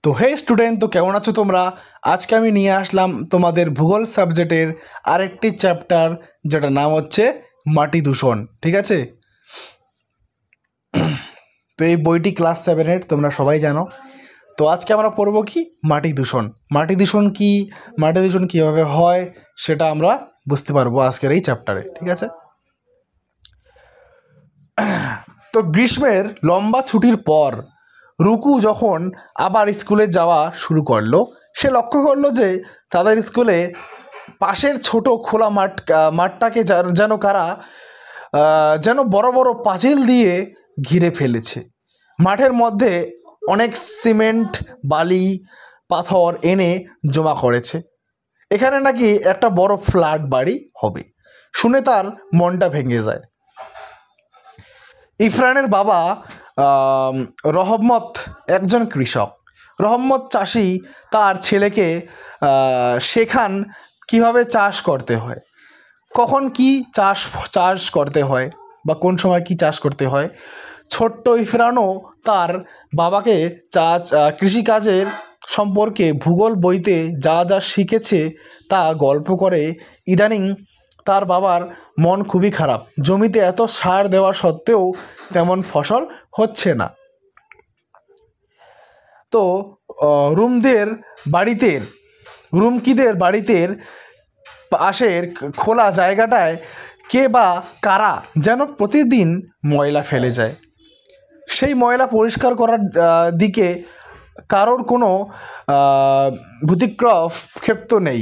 তো হে স্টুডেন্ট, তো কেমন আছো তোমরা? আজকে আমি নিয়ে আসলাম তোমাদের ভূগোল সাবজেক্টের আরেকটি চ্যাপ্টার, যেটার নাম হচ্ছে মাটি দূষণ। ঠিক আছে, তো এই বইটি ক্লাস 7-এর, তোমরা সবাই জানো। তো আজকে আমরা পড়ব কি মাটি দূষণ। মাটি দূষণ কি, মাটি দূষণ কীভাবে হয় সেটা আমরা বুঝতে পারবো আজকের এই চ্যাপ্টারে। ঠিক আছে, তো গ্রীষ্মের লম্বা ছুটির পর রুকু যখন আবার স্কুলে যাওয়া শুরু করলো, সে লক্ষ্য করলো যে তাদের স্কুলে পাশের ছোট খোলা মাঠটাকে যেন বড় বড় পাঁচিল দিয়ে ঘিরে ফেলেছে। মাঠের মধ্যে অনেক সিমেন্ট, বালি, পাথর এনে জমা করেছে। এখানে নাকি একটা বড় ফ্ল্যাট বাড়ি হবে। শুনে তার মনটা ভেঙে যায়। ইরফানের বাবা রহমত একজন কৃষক। রহমত চাষি তার ছেলেকে শেখান কিভাবে চাষ করতে হয়, কখন কি চাষ করতে হয় বা কোন সময় কি চাষ করতে হয়। ছোট্ট ইরফানও তার বাবাকে কৃষিকাজের সম্পর্কে ভূগোল বইতে যা যা শিখেছে তা গল্প করে। ইদানিং তার বাবার মন খুবই খারাপ। জমিতে এত সার দেওয়া সত্ত্বেও তেমন ফসল হচ্ছে না। তো রুমকিদের বাড়িতে পাশের খোলা জায়গাটায় কে বা কারা যেন প্রতিদিন ময়লা ফেলে যায়। সেই ময়লা পরিষ্কার করার দিকে কারোর কোনো ভূতিক্ষেপ নেই।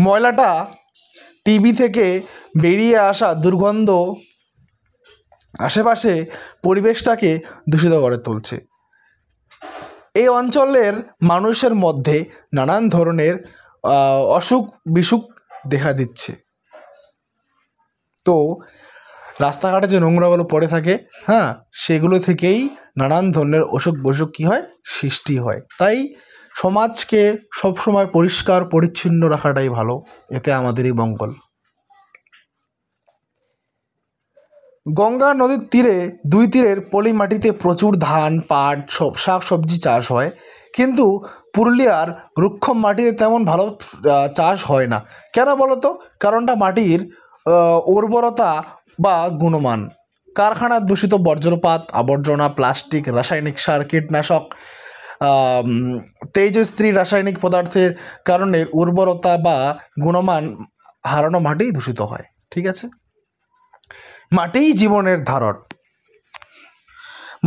ময়লাটা টিভি থেকে বেরিয়ে আসা দুর্গন্ধ আশেপাশে পরিবেশটাকে দূষিত করে তুলছে। এই অঞ্চলের মানুষের মধ্যে নানান ধরনের অসুখ বিসুখ দেখা দিচ্ছে। তো রাস্তাঘাটে যে নোংরাগুলো পড়ে থাকে, সেগুলো থেকেই নানান ধরনের অসুখ বিসুখ কী হয়, সৃষ্টি হয়। তাই সমাজকে সবসময় পরিষ্কার পরিচ্ছন্ন রাখাটাই ভালো, এতে আমাদেরই মঙ্গল। গঙ্গা নদীর দুই তীরের পলি মাটিতে প্রচুর ধান, পাট, শাক সবজি চাষ হয়, কিন্তু পুরুলিয়ার রুক্ষ মাটিতে তেমন ভালো চাষ হয় না। কেন বলো তো? কারণটা মাটির উর্বরতা বা গুণমান। কারখানার দূষিত বর্জ্যপাত, আবর্জনা, প্লাস্টিক, রাসায়নিক সার, কীটনাশক, তেজস্ক্রিয় রাসায়নিক পদার্থের কারণে উর্বরতা বা গুণমান হারানো মাটি দূষিত হয়। ঠিক আছে, মাটিই জীবনের ধারণ।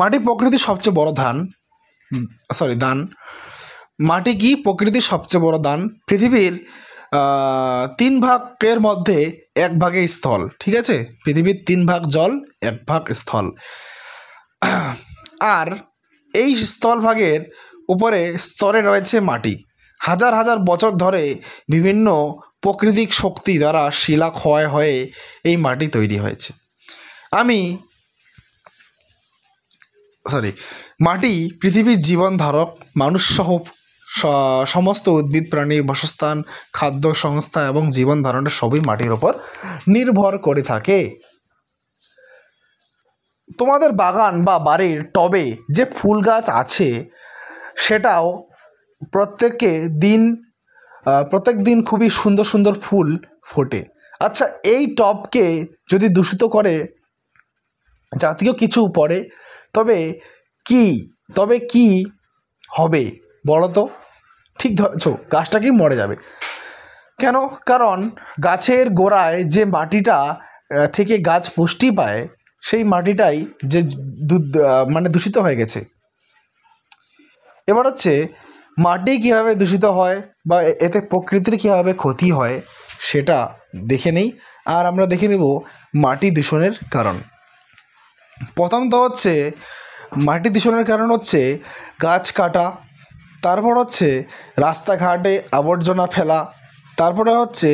মাটি প্রকৃতির সবচেয়ে বড় দান। মাটি কি প্রকৃতির সবচেয়ে বড় দান। পৃথিবীর 3 ভাগের মধ্যে 1 ভাগে স্থল। ঠিক আছে, পৃথিবীর 3 ভাগ জল, 1 ভাগ স্থল। আর এই স্থলভাগের উপরে স্তরে রয়েছে মাটি। হাজার হাজার বছর ধরে বিভিন্ন প্রাকৃতিক শক্তি দ্বারা শিলা ক্ষয় হয়ে এই মাটি তৈরি হয়েছে। মাটি পৃথিবীর জীবন ধারক। মানুষসহ সমস্ত উদ্ভিদ প্রাণীর বাসস্থান, খাদ্য সংস্থা এবং জীবন ধারণের সবই মাটির ওপর নির্ভর করে থাকে। তোমাদের বাগান বা বাড়ির টবে যে ফুল গাছ আছে, সেটাও প্রত্যেক দিন খুবই সুন্দর সুন্দর ফুল ফোটে। আচ্ছা, এই টবকে যদি দূষিত করে জাতীয় কিছু পড়ে, তবে কি হবে বলো তো? ঠিক ধরছো, গাছটা কি মরে যাবে। কেন? কারণ গাছের গোড়ায় যে মাটিটা থেকে গাছ পুষ্টি পায়, সেই মাটিটাই যে দূষিত হয়ে গেছে। এবার হচ্ছে মাটি কীভাবে দূষিত হয় বা এতে প্রকৃতির কীভাবে ক্ষতি হয় সেটা দেখে নেই। আর আমরা দেখে নেব মাটি দূষণের কারণ। প্রথমত হচ্ছে মাটি দূষণের কারণ হচ্ছে গাছ কাটা, তারপর হচ্ছে রাস্তাঘাটে আবর্জনা ফেলা, তারপরে হচ্ছে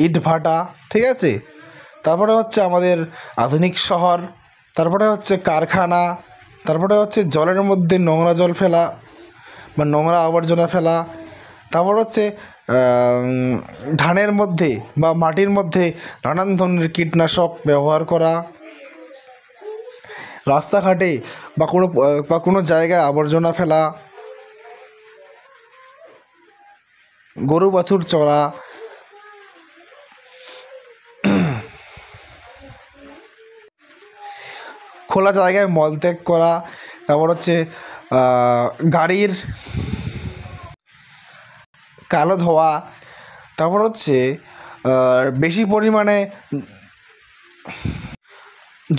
ইট ভাটা। ঠিক আছে, তারপরে হচ্ছে আমাদের আধুনিক শহর, তারপরে হচ্ছে কারখানা, তারপরে হচ্ছে জলের মধ্যে নোংরা জল ফেলা বা নোংরা আবর্জনা ফেলা, তারপর হচ্ছে ধানের মধ্যে বা মাটির মধ্যে নানান ধরনের কীটনাশক ব্যবহার করা, রাস্তাঘাটে বা কোনো জায়গায় আবর্জনা ফেলা, গরু বাছুর চড়া, খোলা জায়গায় মলত্যাগ করা, তারপর হচ্ছে গাড়ির কালো ধোয়া, তারপর হচ্ছে বেশি পরিমাণে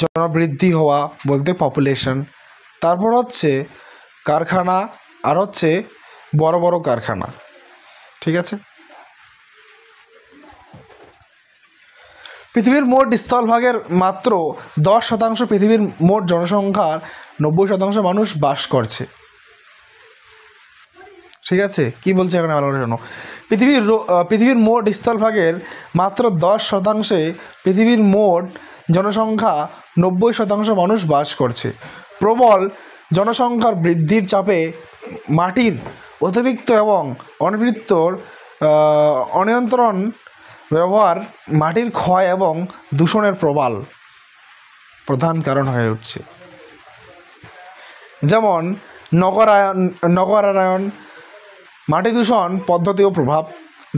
জনবৃদ্ধি হওয়া বলতে পপুলেশন, তারপর হচ্ছে কারখানা, আর হচ্ছে বড় বড় কারখানা। ঠিক আছে, পৃথিবীর মোট স্থলভাগের মাত্র 10% পৃথিবীর মোট জনসংখ্যার 90% মানুষ বাস করছে। ঠিক আছে, কি বলছে এখন ভালো করে শোনো। পৃথিবীর মোট স্থলভাগের মাত্র 10%, পৃথিবীর মোট জনসংখ্যা 90% মানুষ বাস করছে। প্রবল জনসংখ্যার বৃদ্ধির চাপে মাটির অতিরিক্ত এবং অনিয়ন্ত্রণ ব্যবহার মাটির ক্ষয় এবং দূষণের প্রধান কারণ হয়ে উঠছে। যেমন নগরায়ন, মাটি দূষণ পদ্ধতি ও প্রভাব,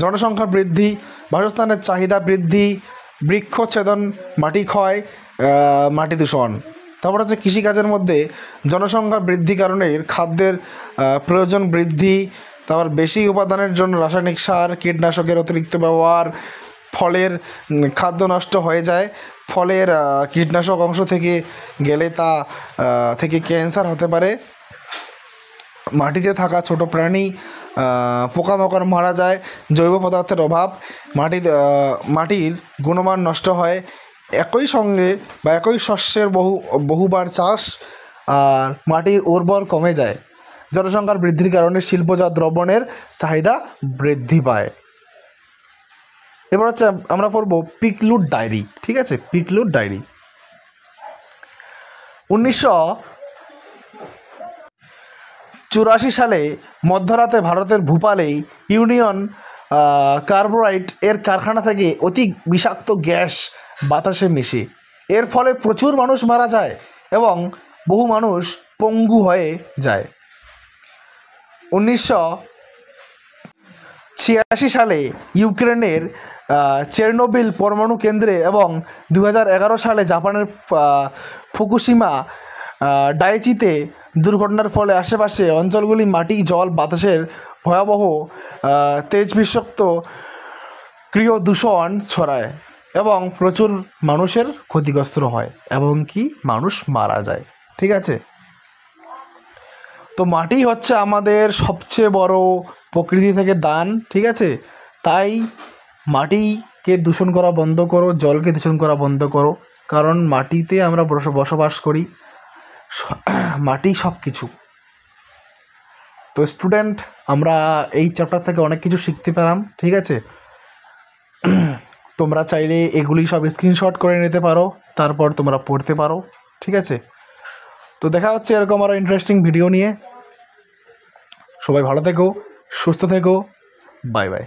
জনসংখ্যা বৃদ্ধি, বাসস্থানের চাহিদা বৃদ্ধি, বৃক্ষচ্ছেদন, মাটি ক্ষয়, মাটি দূষণ। তারপর হচ্ছে কৃষিকাজের মধ্যে জনসংখ্যা বৃদ্ধি কারণে খাদ্যের প্রয়োজন বৃদ্ধি, তারপর বেশি উপাদানের জন্য রাসায়নিক সার, কীটনাশকের অতিরিক্ত ব্যবহার, ফলের খাদ্য নষ্ট হয়ে যায়, ফলের কীটনাশক অংশ থেকে গেলে তা থেকে ক্যান্সার হতে পারে, মাটিতে থাকা ছোট প্রাণী পোকামাকড় মারা যায়, জৈব পদার্থের অভাব, মাটির গুণমান নষ্ট হয়, একই সঙ্গে বা একই শস্যের বহুবার চাষ, আর মাটির উর্বর কমে যায়। জনসংখ্যার বৃদ্ধির কারণে শিল্পজাত দ্রব্যের চাহিদা বৃদ্ধি পায়। এবার হচ্ছে আমরা পড়ব পিকলুর ডায়েরি। ঠিক আছে, পিকলুর ডায়েরি 1984 সালে মধ্যরাতে ভারতের ভোপালে ইউনিয়ন কার্বাইড এর কারখানা থেকে অতি বিষাক্ত গ্যাস বাতাসে মিশে, এর ফলে প্রচুর মানুষ মারা যায় এবং বহু মানুষ পঙ্গু হয়ে যায়। 1986 সালে ইউক্রেনের চেরনোবিল পরমাণু কেন্দ্রে এবং 2011 সালে জাপানের ফুকুশিমা ডাইচিতে দুর্ঘটনার ফলে আশেপাশে অঞ্চলগুলি মাটি, জল, বাতাসের ভয়াবহ তেজবিষাক্ত ক্রিয় দূষণ ছড়ায় এবং প্রচুর মানুষের ক্ষতিগ্রস্ত হয় এবং কি মানুষ মারা যায়। ঠিক আছে, তো মাটি হচ্ছে আমাদের সবচেয়ে বড় প্রকৃতি থেকে দান। ঠিক আছে, তাই মাটিকে দূষণ করা বন্ধ করো, জলকে দূষণ করা বন্ধ করো, কারণ মাটিতে আমরা বসবাস করি, মাটি সব কিছু। তো স্টুডেন্ট, আমরা এই চ্যাপ্টার থেকে অনেক কিছু শিখতে পেলাম। ঠিক আছে, তোমরা চাইলে এগুলি সব স্ক্রিনশট করে নিতে পারো, তারপর তোমরা পড়তে পারো। ঠিক আছে, তো দেখা হচ্ছে এরকম আরও ইন্টারেস্টিং ভিডিও নিয়ে। সবাই ভালো থেকো, সুস্থ থেকো, বাই বাই।